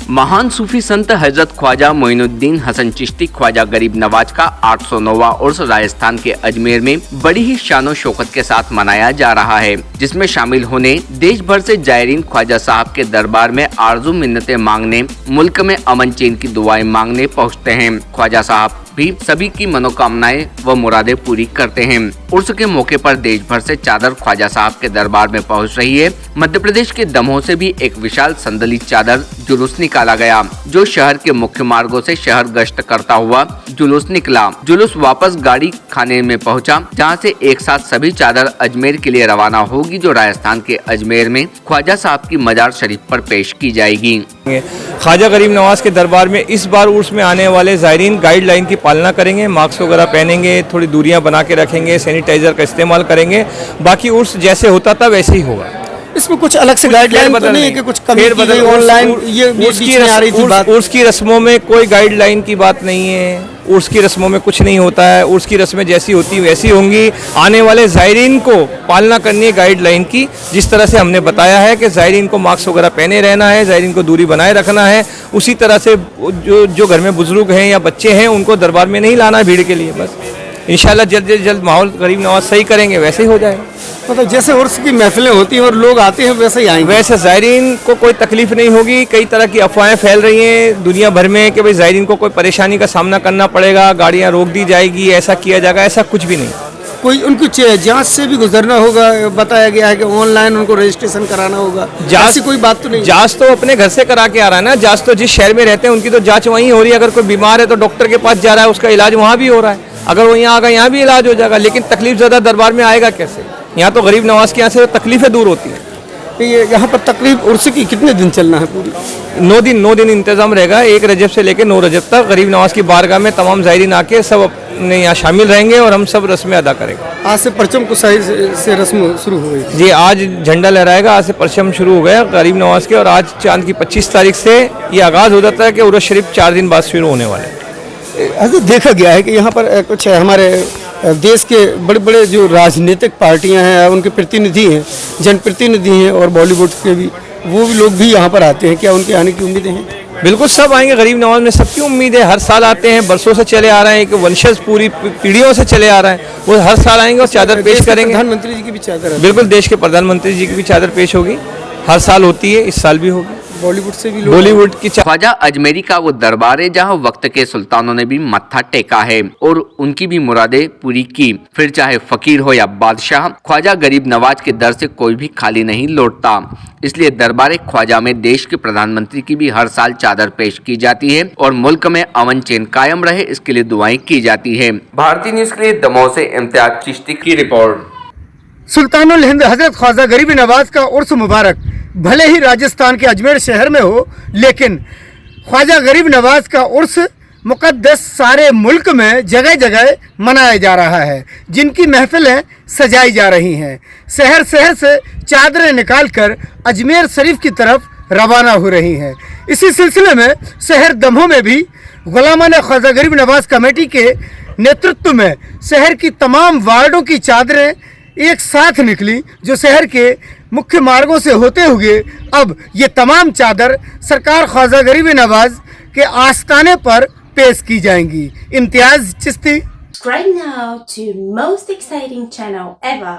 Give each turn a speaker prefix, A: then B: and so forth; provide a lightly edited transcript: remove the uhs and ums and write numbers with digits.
A: महान सूफी संत हजरत ख्वाजा मोइनुद्दीन हसन चिश्ती ख्वाजा गरीब नवाज का 809वां उर्स राजस्थान के अजमेर में बड़ी ही शानो शौकत के साथ मनाया जा रहा है, जिसमें शामिल होने देश भर से जायरीन ख्वाजा साहब के दरबार में आरजू मिन्नतें मांगने, मुल्क में अमन चैन की दुआएं मांगने पहुँचते हैं। ख्वाजा साहब भी सभी की मनोकामनाएं व मुरादें पूरी करते हैं। उर्स के मौके पर देश भर से चादर ख्वाजा साहब के दरबार में पहुंच रही है। मध्य प्रदेश के दमोह से भी एक विशाल संदली चादर जुलूस निकाला गया, जो शहर के मुख्य मार्गों से शहर गश्त करता हुआ जुलूस निकला। जुलूस वापस गाड़ी खाने में पहुंचा, जहां से एक साथ सभी चादर अजमेर के लिए रवाना होगी, जो राजस्थान के अजमेर में ख्वाजा साहब की मजार शरीफ पर पेश की जाएगी।
B: ख्वाजा गरीब नवाज के दरबार में इस बार उर्स में आने वाले जायरीन गाइडलाइन की पालना करेंगे, मास्क वगैरह पहनेंगे, थोड़ी दूरियां बना के रखेंगे, सैनिटाइजर का इस्तेमाल करेंगे। बाकी उर्स जैसे होता था वैसे ही होगा।
C: इसमें कुछ अलग से गाइडलाइन तो नहीं है कि कुछ कमी की गई ऑनलाइन, ये उर्स की रस्मों में कोई गाइडलाइन की बात नहीं है। उर्स की रस्मों में कुछ नहीं होता है। उर्स की रस्में जैसी होती वैसी होंगी। आने वाले जायरीन को पालना करनी है गाइडलाइन की, जिस तरह से हमने बताया है कि जायरीन को मास्क वगैरह पहने रहना है, जायरीन को दूरी बनाए रखना है। उसी तरह से जो घर में बुजुर्ग हैं या बच्चे हैं उनको दरबार में नहीं लाना है भीड़ के लिए। बस इंशाल्लाह जल्द से जल्द माहौल गरीब नवाज सही करेंगे, वैसे ही हो जाएगा। मतलब जैसे उर्स की महफिलें होती हैं और लोग आते हैं वैसे ही आएंगे।
B: वैसे जायरीन को कोई तकलीफ नहीं होगी। कई तरह की अफवाहें फैल रही हैं दुनिया भर में कि भाई जायरीन को कोई परेशानी का सामना करना पड़ेगा, गाड़ियां रोक दी जाएगी, ऐसा किया जाएगा, ऐसा कुछ भी नहीं।
C: कोई उनकी जांच से भी गुजरना होगा, बताया गया है कि ऑनलाइन उनको रजिस्ट्रेशन कराना होगा। ऐसी कोई बात तो नहीं?
B: जांच तो अपने घर से करा के आ रहा है ना। जांच तो जिस शहर में रहते हैं उनकी तो जांच वहीं हो रही है। अगर कोई बीमार है तो डॉक्टर के पास जा रहा है, उसका इलाज वहाँ भी हो रहा है। अगर वो यहाँ आगा यहाँ भी इलाज हो जाएगा। लेकिन तकलीफ ज़्यादा दरबार में आएगा कैसे? यहाँ तो गरीब नवाज के यहाँ से तकलीफें दूर होती हैं।
C: ये यहाँ पर तकलीफ उर्स की कितने दिन चलना है? पूरी
B: 9 दिन इंतजाम रहेगा। 1 रजब से लेकर 9 रजब तक गरीब नवाज की बारगाह में तमाम जायरीन आके सब अपने यहाँ शामिल रहेंगे और हम सब रस्में अदा करेंगे।
C: आज से परचम कुसाई से रस्म शुरू हो गई जी।
B: आज झंडा लहराएगा, आज से परचम शुरू हो गया गरीब नवाज के। और आज चांद की 25 तारीख से ये आगाज़ हो जाता है कि उर्स शरीफ 4 दिन बाद शुरू होने वाले हैं।
C: ऐसे देखा गया है कि यहाँ पर कुछ हमारे देश के बड़े बड़े जो राजनीतिक पार्टियां हैं उनके प्रतिनिधि हैं, जनप्रतिनिधि हैं और बॉलीवुड के भी, वो भी लोग भी यहाँ पर आते हैं। क्या उनके आने की उम्मीदें हैं?
B: बिल्कुल, सब आएंगे। गरीब नवाज में सबकी उम्मीद है। हर साल आते हैं, बरसों से चले आ रहे हैं, एक वंशज पूरी पीढ़ियों से चले आ रहे हैं। वो हर साल आएंगे और चादर पेश करेंगे।
C: प्रधानमंत्री जी की भी चादर है।
B: बिल्कुल, देश के प्रधानमंत्री जी की भी चादर पेश होगी। हर साल होती है, इस साल भी होगी।
C: बॉलीवुड से भी
B: बॉलीवुड की
A: ख्वाजा अजमेरी का वो दरबार है जहाँ वक्त के सुल्तानों ने भी मत्था टेका है और उनकी भी मुरादें पूरी की। फिर चाहे फकीर हो या बादशाह, ख्वाजा गरीब नवाज के दर से कोई भी खाली नहीं लौटता। इसलिए दरबार ख्वाजा में देश के प्रधानमंत्री की भी हर साल चादर पेश की जाती है और मुल्क में अमन चैन कायम रहे, इसके लिए दुआएं की जाती है। भारतीय न्यूज के लिए दमोह से इम्तियाज चिश्ती की रिपोर्ट।
C: सुल्तानुल हिंद हजरत ख्वाजा गरीब नवाज का उर्स मुबारक भले ही राजस्थान के अजमेर शहर में हो, लेकिन ख्वाजा गरीब नवाज का उर्स मुक़द्दस सारे मुल्क में जगह जगह मनाया जा रहा है, जिनकी महफिलें सजाई जा रही हैं। शहर शहर से चादरें निकालकर अजमेर शरीफ की तरफ रवाना हो रही हैं। इसी सिलसिले में शहर दमोह में भी गुलामान ख्वाजा गरीब नवाज कमेटी के नेतृत्व में शहर की तमाम वार्डों की चादरें एक साथ निकली, जो शहर के मुख्य मार्गों से होते हुए अब ये तमाम चादर सरकार ख्वाजा गरीब नवाज के आस्ताने पर पेश की जाएंगी। Imtiaz Chishti.
D: Subscribe now to most exciting channel ever.